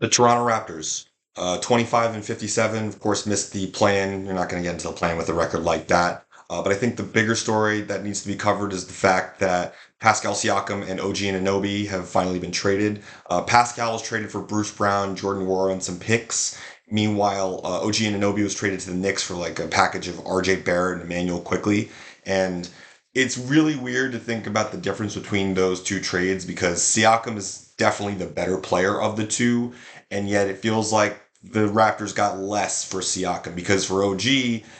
The Toronto Raptors, 25 and 57, of course, missed the plan. You're not going to get into the plan with a record like that. But I think the bigger story that needs to be covered is the fact that Pascal Siakam and OG Anunoby have finally been traded. Pascal was traded for Bruce Brown, Jordan Nwora, and some picks. Meanwhile, OG Anunoby was traded to the Knicks for like a package of RJ Barrett and Emmanuel Quickly. And it's really weird to think about the difference between those two trades because Siakam is definitely the better player of the two, and yet it feels like the Raptors got less for Siakam because for OG,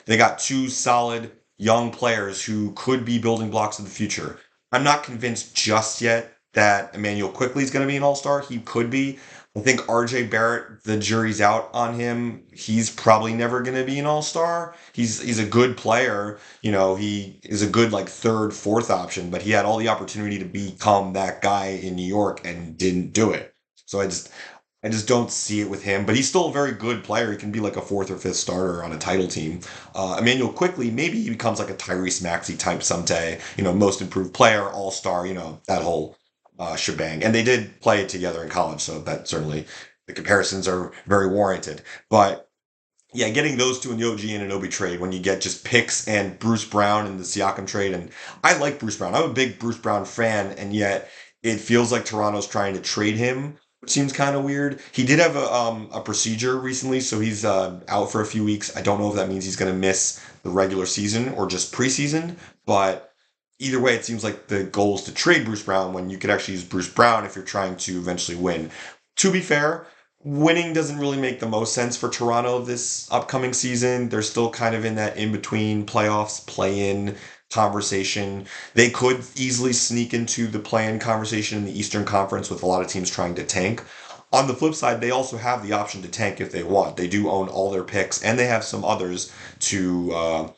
they got two solid young players who could be building blocks of the future. I'm not convinced just yet that Emmanuel Quickly is going to be an all-star. He could be. I think RJ Barrett, the jury's out on him. He's probably never going to be an all-star. He's a good player. He is a good like third, fourth option, but he had all the opportunity to become that guy in New York and didn't do it. So I just don't see it with him, but he's still a very good player. He can be like a fourth or fifth starter on a title team. Emmanuel Quickly, maybe he becomes like a Tyrese Maxey type someday. Most improved player, all star. That whole shebang. And they did play it together in college, so that certainly the comparisons are very warranted. But yeah, getting those two in the OG and Anunoby trade when you get just picks and Bruce Brown in the Siakam trade, and I like Bruce Brown. I'm a big Bruce Brown fan, and yet it feels like Toronto's trying to trade him, which seems kind of weird. He did have a procedure recently, so he's out for a few weeks. I don't know if that means he's going to miss the regular season or just preseason, but either way, it seems like the goal is to trade Bruce Brown when you could actually use Bruce Brown if you're trying to eventually win. To be fair, winning doesn't really make the most sense for Toronto this upcoming season. They're still kind of in that in between playoffs, play in conversation. They could easily sneak into the play in conversation in the Eastern Conference with a lot of teams trying to tank. On the flip side, they also have the option to tank if they want. They do own all their picks, and they have some others to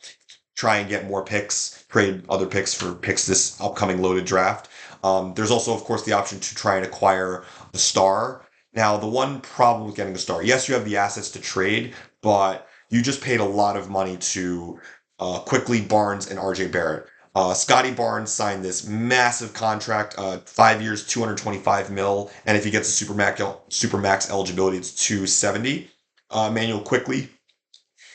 try and get more picks, trade other picks for picks this upcoming loaded draft. There's also, of course, the option to try and acquire a star. Now, the one problem with getting a star, yes, you have the assets to trade, but you just paid a lot of money to Quickly, Barnes, and RJ Barrett. Scotty Barnes signed this massive contract, 5 years, 225 mil, and if he gets a supermax eligibility, it's 270. Manuel Quickly,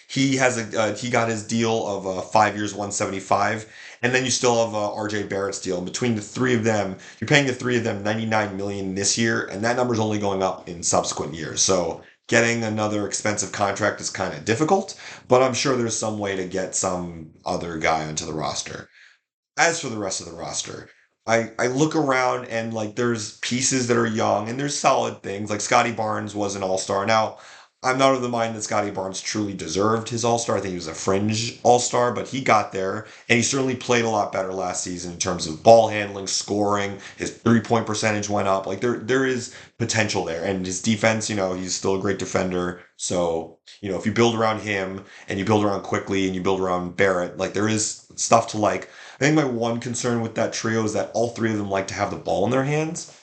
he got his deal of 5 years, 175, and then you still have RJ Barrett's deal. And between the three of them, you're paying the three of them 99 million this year, and that number's only going up in subsequent years. So getting another expensive contract is kind of difficult, but I'm sure there's some way to get some other guy onto the roster. As for the rest of the roster, I look around and like there's pieces that are young and there's solid things. Like Scotty Barnes was an all-star. Now, I'm not of the mind that Scotty Barnes truly deserved his all-star. I think he was a fringe all-star, but he got there and he certainly played a lot better last season in terms of ball handling, scoring. His three-point percentage went up. Like there is potential there. And his defense, he's still a great defender. So, if you build around him and you build around Quickly and you build around Barrett, like there is stuff to like. I think my one concern with that trio is that all three of them like to have the ball in their hands.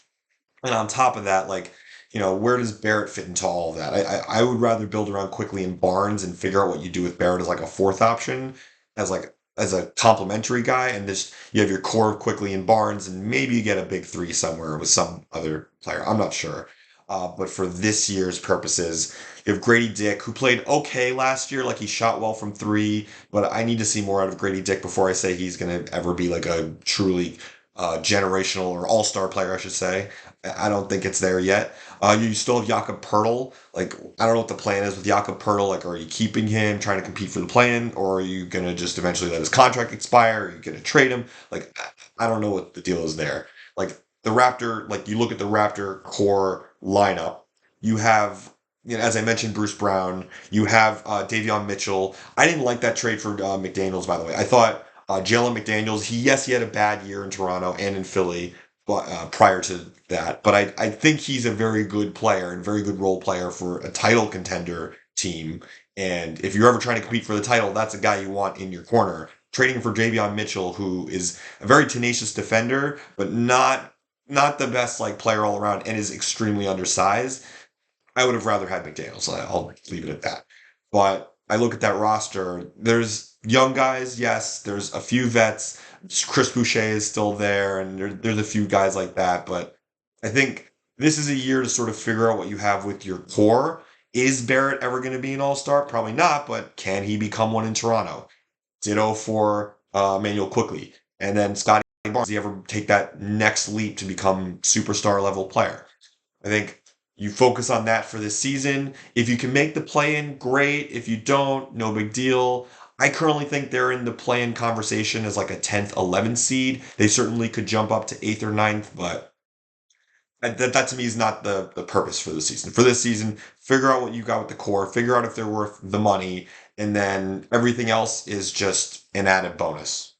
And on top of that, like, where does Barrett fit into all of that? I would rather build around Quickly in Barnes and figure out what you do with Barrett as like a fourth option, as a complementary guy, and this you have your core of Quickly in Barnes, and maybe you get a big three somewhere with some other player. I'm not sure. But for this year's purposes, you have Grady Dick, who played okay last year, like he shot well from three, but I need to see more out of Grady Dick before I say he's going to ever be like a truly generational or all-star player, I should say. I don't think it's there yet. You still have Jakob Pertl. Like, I don't know what the plan is with Jakob Pertl. Like, are you keeping him, trying to compete for the plan, or are you going to just eventually let his contract expire? Are you going to trade him? Like, I don't know what the deal is there. Like, you look at the Raptor core lineup, you have, as I mentioned, Bruce Brown, you have Davion Mitchell. I didn't like that trade for McDaniels, by the way. I thought Jalen McDaniels, he had a bad year in Toronto and in Philly, but prior to that. But I think he's a very good player and very good role player for a title contender team. And if you're ever trying to compete for the title, that's a guy you want in your corner. Trading for Javion Mitchell, who is a very tenacious defender, but not the best like player all around, and is extremely undersized. I would have rather had McDaniels. I'll leave it at that. But I look at that roster. There's young guys, yes. There's a few vets. Chris Boucher is still there, and there's a few guys like that. But I think this is a year to sort of figure out what you have with your core. Is Barrett ever going to be an all-star? Probably not, but can he become one in Toronto? Ditto for Manuel quickly. And then Scotty Barnes, does he ever take that next leap to become superstar level player? I think you focus on that for this season. If you can make the play in, great. If you don't, no big deal. I currently think they're in the play in conversation as like a 10th, 11th seed. They certainly could jump up to 8th or ninth, but that to me is not the purpose for the season. For this season, figure out what you got with the core, figure out if they're worth the money, and then everything else is just an added bonus.